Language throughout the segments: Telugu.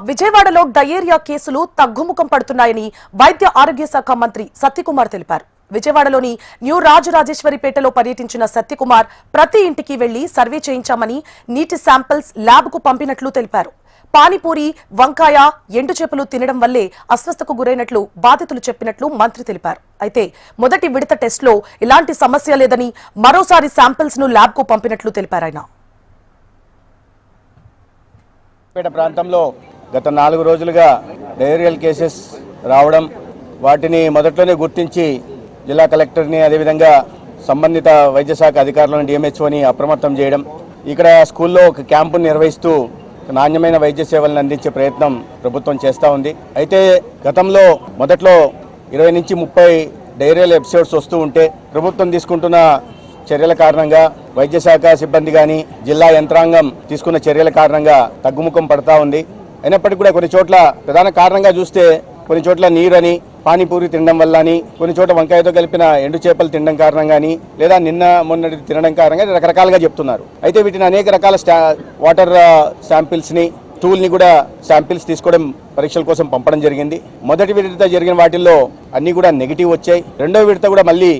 విజయవాడలో డయేరియా కేసులు తగ్గుముఖం పడుతున్నాయని వైద్య ఆరోగ్య శాఖ మంత్రి సత్యకుమార్ తెలిపారు. విజయవాడలోని న్యూ రాజరాజేశ్వరిపేటలో పర్యటించిన సత్యకుమార్ ప్రతి ఇంటికి వెళ్లి సర్వే చేయించామని, నీటి శాంపిల్స్ ల్యాబ్కు పంపినట్లు తెలిపారు. పానీపూరి, వంకాయ, ఎండు చేపలు తినడం వల్లే అస్వస్థకు గురైనట్లు బాధితులు చెప్పినట్లు మంత్రి తెలిపారు. అయితే మొదటి విడత టెస్టులో ఇలాంటి సమస్య లేదని, మరోసారి శాంపిల్స్ ను ల్యాబ్కు పంపినట్లు తెలిపారు. ఆయన ప్రాంతంలో గత 4 రోజులుగా డయేరియల్ కేసెస్ రావడం, వాటిని మొదట్లోనే గుర్తించి జిల్లా కలెక్టర్ని, అదేవిధంగా సంబంధిత వైద్య శాఖ అధికారులను, డిఎంహెచ్ఓని అప్రమత్తం చేయడం, ఇక్కడ స్కూల్లో ఒక క్యాంపును నిర్వహిస్తూ నాణ్యమైన వైద్య సేవలను అందించే ప్రయత్నం ప్రభుత్వం చేస్తూ ఉంది. అయితే గతంలో మొదట్లో 20 నుంచి 30 డయేరియల్ ఎపిసోడ్స్ వస్తూ ఉంటే ప్రభుత్వం తీసుకుంటున్న చర్యల కారణంగా, వైద్య శాఖ సిబ్బంది కానీ జిల్లా యంత్రాంగం తీసుకున్న చర్యల కారణంగా తగ్గుముఖం పడతా ఉంది. అయినప్పటికీ కూడా కొన్ని చోట్ల ప్రధాన కారణంగా చూస్తే, కొన్ని చోట్ల నీరని, పానీపూరి తినడం వల్ల అని, కొన్ని చోట్ల వంకాయతో కలిపిన ఎండు చేపలు తినడం కారణంగా కానీ, లేదా మొన్నటి తినడం కారణంగా రకరకాలుగా చెప్తున్నారు. అయితే వీటిని అనేక రకాల వాటర్ శాంపిల్స్ని, స్టూల్ని కూడా శాంపిల్స్ తీసుకోవడం, పరీక్షల కోసం పంపడం జరిగింది. మొదటి విడత జరిగిన వాటిల్లో అన్నీ కూడా నెగిటివ్ వచ్చాయి. రెండో విడత కూడా మళ్ళీ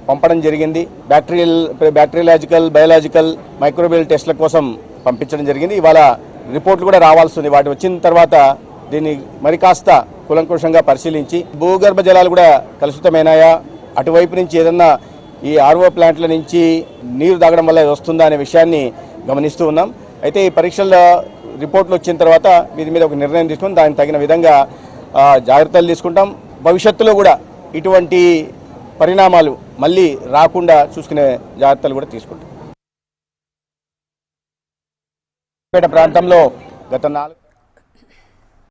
పంపడం జరిగింది. బ్యాక్టీరియాలజికల్, బయాలజికల్, మైక్రోబియల్ టెస్టుల కోసం పంపించడం జరిగింది. ఇవాళ రిపోర్ట్లు కూడా రావాల్సి ఉంది. వాటి వచ్చిన తర్వాత దీన్ని మరి కాస్త కూలంకుషంగా పరిశీలించి, భూగర్భ జలాలు కూడా కలుషితమైనాయా, అటువైపు నుంచి ఏదన్నా ఈ ఆర్ఓ ప్లాంట్ల నుంచి నీరు తాగడం వల్ల వస్తుందా అనే విషయాన్ని గమనిస్తూ ఉన్నాం. అయితే ఈ పరీక్షల రిపోర్ట్లు వచ్చిన తర్వాత వీటి మీద ఒక నిర్ణయం తీసుకుని దానికి తగిన విధంగా జాగ్రత్తలు తీసుకుంటాం. భవిష్యత్తులో కూడా ఇటువంటి పరిణామాలు మళ్ళీ రాకుండా చూసుకునే జాగ్రత్తలు కూడా తీసుకుంటాం. ప్రాంతంలో గత 4